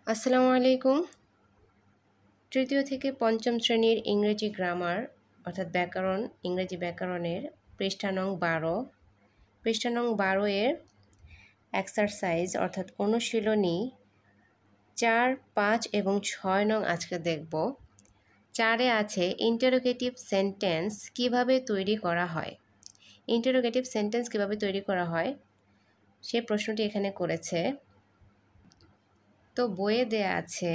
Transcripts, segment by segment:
আসসালামু আলাইকুম। তৃতীয় থেকে পঞ্চম শ্রেণীর ইংরেজি গ্রামার অর্থাৎ ব্যাকরণ, ইংরেজি ব্যাকরণের পৃষ্ঠা নং 12। পৃষ্ঠা নং 12 এর এক্সারসাইজ অর্থাৎ অনুশীলনী 4, 5 এবং 6 নং আজকে দেখব। 4-এ আছে ইন্টারোগেটিভ সেন্টেন্স কিভাবে তৈরি করা হয়। ইন্টারোগেটিভ সেন্টেন্স কিভাবে তৈরি করা হয় সে প্রশ্নটি এখানে করেছে। তো বইয়ে দেয়া আছে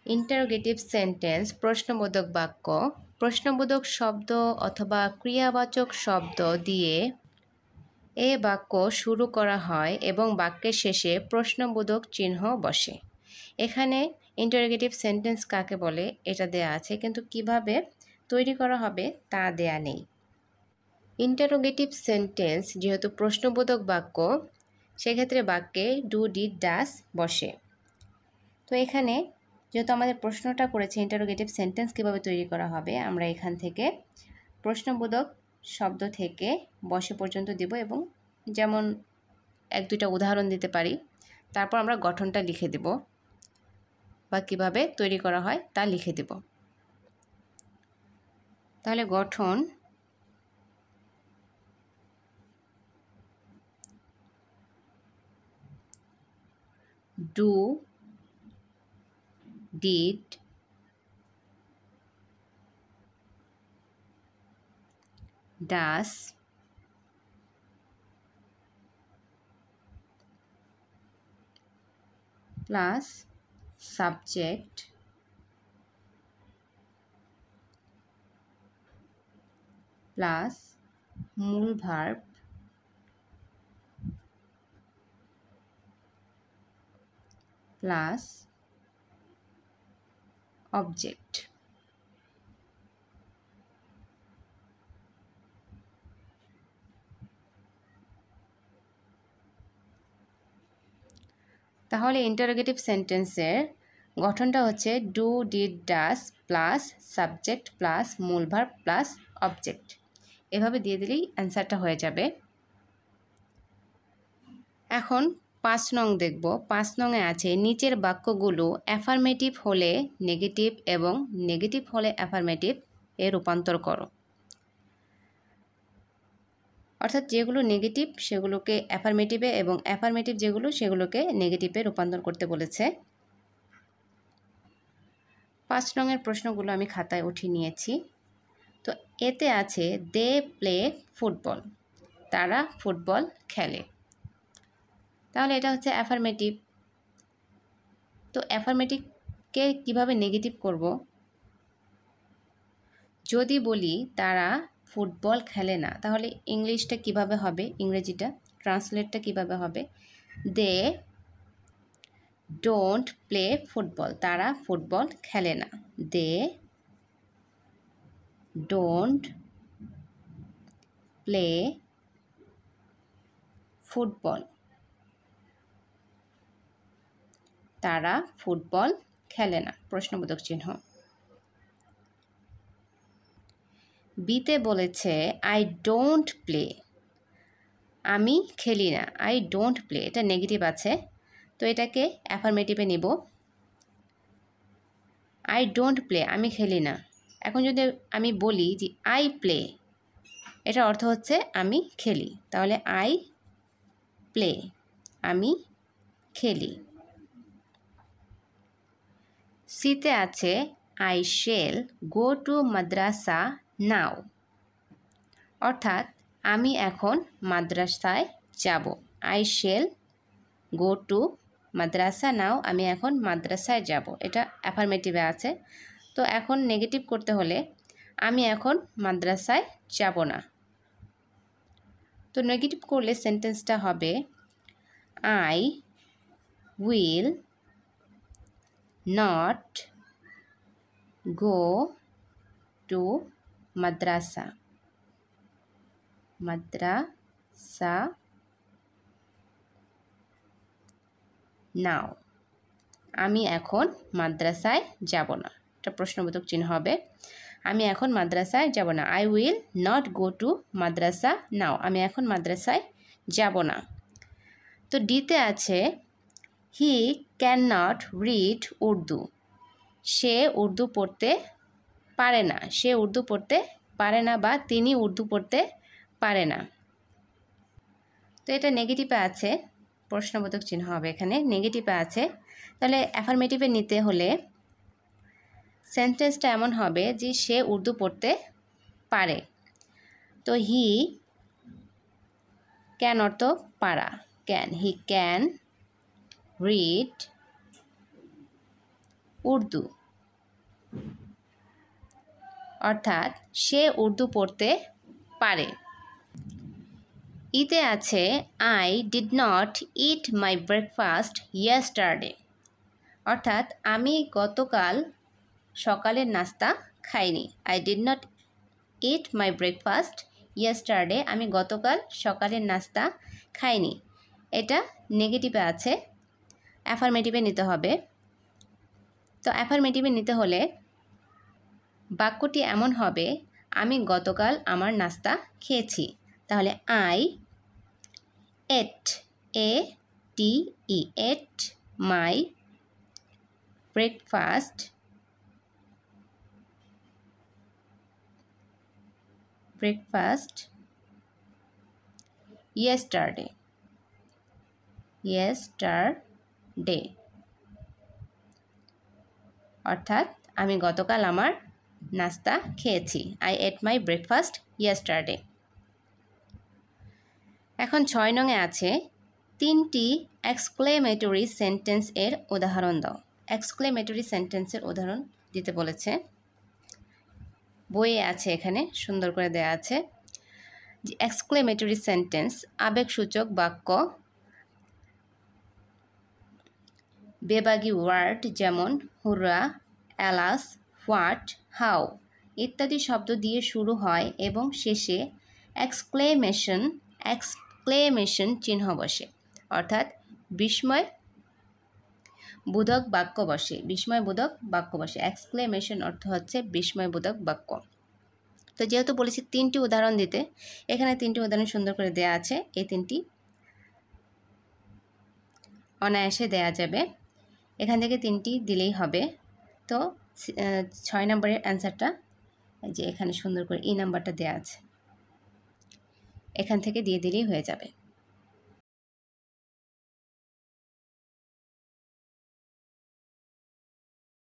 ইন্টারোগেটিভ সেন্টেন্স প্রশ্নবোধক বাক্য, প্রশ্নবোধক শব্দ অথবা ক্রিয়াবাচক শব্দ দিয়ে এ বাক্য শুরু করা হয় এবং বাক্যের শেষে প্রশ্নবোধক চিহ্ন বসে। এখানে ইন্টারোগেটিভ সেন্টেন্স কাকে বলে এটা দেয়া আছে, কিন্তু কিভাবে তৈরি করা হবে তা দেয়া নেই। ইন্টারোগেটিভ সেন্টেন্স যেহেতু প্রশ্নবোধক বাক্য, সেক্ষেত্রে বাক্যে ডু, ডিড, ডাস বসে। তো এখানে যেহেতু আমাদের প্রশ্নটা করেছে ইন্টারোগেটিভ সেন্টেন্স কীভাবে তৈরি করা হবে, আমরা এখান থেকে প্রশ্নবোধক শব্দ থেকে বসে পর্যন্ত দেব এবং যেমন 1-2টা উদাহরণ দিতে পারি, তারপর আমরা গঠনটা লিখে দেব বা কিভাবে তৈরি করা হয় তা লিখে দেব। তাহলে গঠন: do, did, does, plus subject plus মূল ভার্ব প্লাস অবজেক্ট। তাহলে ইন্টারোগেটিভ সেন্টেন্সের গঠনটা হচ্ছে do, did, does plus subject plus মূল ভার্ব প্লাস অবজেক্ট। এভাবে দিয়ে দিলেই অ্যান্সারটা হয়ে যাবে। এখন 5 নং দেখব। 5 নংয়ে আছে নিচের বাক্যগুলো অ্যাফার্মেটিভ হলে নেগেটিভ এবং নেগেটিভ হলে অ্যাফার্মেটিভ এ রূপান্তর করো। অর্থাৎ যেগুলো নেগেটিভ সেগুলোকে অ্যাফার্মেটিভে এবং অ্যাফার্মেটিভ যেগুলো সেগুলোকে নেগেটিভে রূপান্তর করতে বলেছে। 5 নংয়ের প্রশ্নগুলো আমি খাতায় উঠিয়ে নিয়েছি। তো এতে আছে দে প্লে ফুটবল, তারা ফুটবল খেলে। তাহলে এটা হচ্ছে অ্যাফার্মেটিভ। তো অ্যাফার্মেটিভকে কিভাবে নেগেটিভ করব? যদি বলি তারা ফুটবল খেলে না, তাহলে ইংলিশটা কিভাবে হবে, ইংরেজিটা ট্রান্সলেটটা কিভাবে হবে? দে ডোন্ট প্লে ফুটবল, তারা ফুটবল খেলে না। দে ডোন্ট প্লে ফুটবল, তারা ফুটবল খেলে না, প্রশ্নবোধক চিহ্ন। বিতে বলেছে আই ডোন্ট প্লে, আমি খেলি না। আই ডোন্ট প্লে এটা নেগেটিভ আছে, তো এটাকে অ্যাফার্মেটিভে নিব। আই ডোন্ট প্লে আমি খেলি না। এখন যদি আমি বলি যে আই প্লে, এটার অর্থ হচ্ছে আমি খেলি। তাহলে আই প্লে আমি খেলি। সিতে আছে I shall go to madrasa নাও, অর্থাৎ আমি এখন মাদ্রাসায় যাব। I shall go to madrasa now, আমি এখন মাদ্রাসায় যাব, এটা অ্যাফার্মেটিভে আছে। তো এখন নেগেটিভ করতে হলে আমি এখন মাদ্রাসায় যাব না। তো নেগেটিভ করলে সেন্টেন্সটা হবে I will not go to madrasa, madrasa now, আমি এখন মাদ্রাসায় যাব না, এটা প্রশ্নবোধক চিহ্ন হবে। আমি এখন মাদ্রাসায় যাব না। I will not go to madrasa now, আমি এখন মাদ্রাসায় যাব না। তো ডিতে আছে he can not read Urdu. সে উর্দু পড়তে পারে না। সে উর্দু পড়তে পারে না বা তিনি উর্দু পড়তে পারে না। তো এটা নেগেটিভে আছে, প্রশ্নবোধক চিহ্ন হবে এখানে, নেগেটিভে আছে। তাহলে অ্যাফার্মেটিভে নিতে হলে সেন্টেন্সটা এমন হবে যে সে উর্দু পড়তে পারে। তো হি ক্যান অর্থ পারা, can, he can read Urdu, অর্থাৎ সে উর্দু পড়তে পারে। ইতে আছে I did not it my breakfast yesterday, অর্থাৎ আমি গতকাল সকালের নাস্তা খাইনি। I did not it my breakfast yesterday, আমি গতকাল সকালের নাস্তা খাইনি। এটা নেগেটিভে আছে, অ্যাফার্মেটিভে নিতে হবে। তো অ্যাফার্মেটিভে নিতে হলে বাক্যটি এমন হবে, আমি গতকাল আমার নাস্তা খেয়েছি। তাহলে I ate, A T E, at my breakfast yesterday, অর্থাৎ আমি গতকাল আমার নাস্তা খেয়েছি। I ate my breakfast yesterday. এখন 6 নংয়ে আছে 3টি এক্সক্লেমেটরি সেন্টেন্স এর উদাহরণ দাও। এক্সক্লেমেটরি সেন্টেন্সের উদাহরণ দিতে বলেছে, বইয়ে আছে, এখানে সুন্দর করে দেয়া আছে। যে এক্সক্লেমেটরি সেন্টেন্স আবেগসূচক বাক্য, বেবাগী ওয়ার্ড যেমন হুররা, অ্যালাস, হোয়াট, হাউ ইত্যাদি শব্দ দিয়ে শুরু হয় এবং শেষে এক্সক্লেমেশন চিহ্ন বসে, অর্থাৎ বিস্ময়বোধক বাক্য বসে, বিস্ময়বোধক বাক্য বসে। এক্সক্লেমেশন অর্থ হচ্ছে বিস্ময়বোধক বাক্য। তো যেহেতু বলেছি 3টি উদাহরণ দিতে, এখানে 3টি উদাহরণ সুন্দর করে দেয়া আছে, এই 3টি অনায়াসে দেয়া যাবে, এখান থেকে 3টি দিলেই হবে। তো 6 নম্বরের অ্যান্সারটা যে এখানে সুন্দর করে ই নাম্বারটা দেয়া আছে, এখান থেকে দিয়ে দিলেই হয়ে যাবে।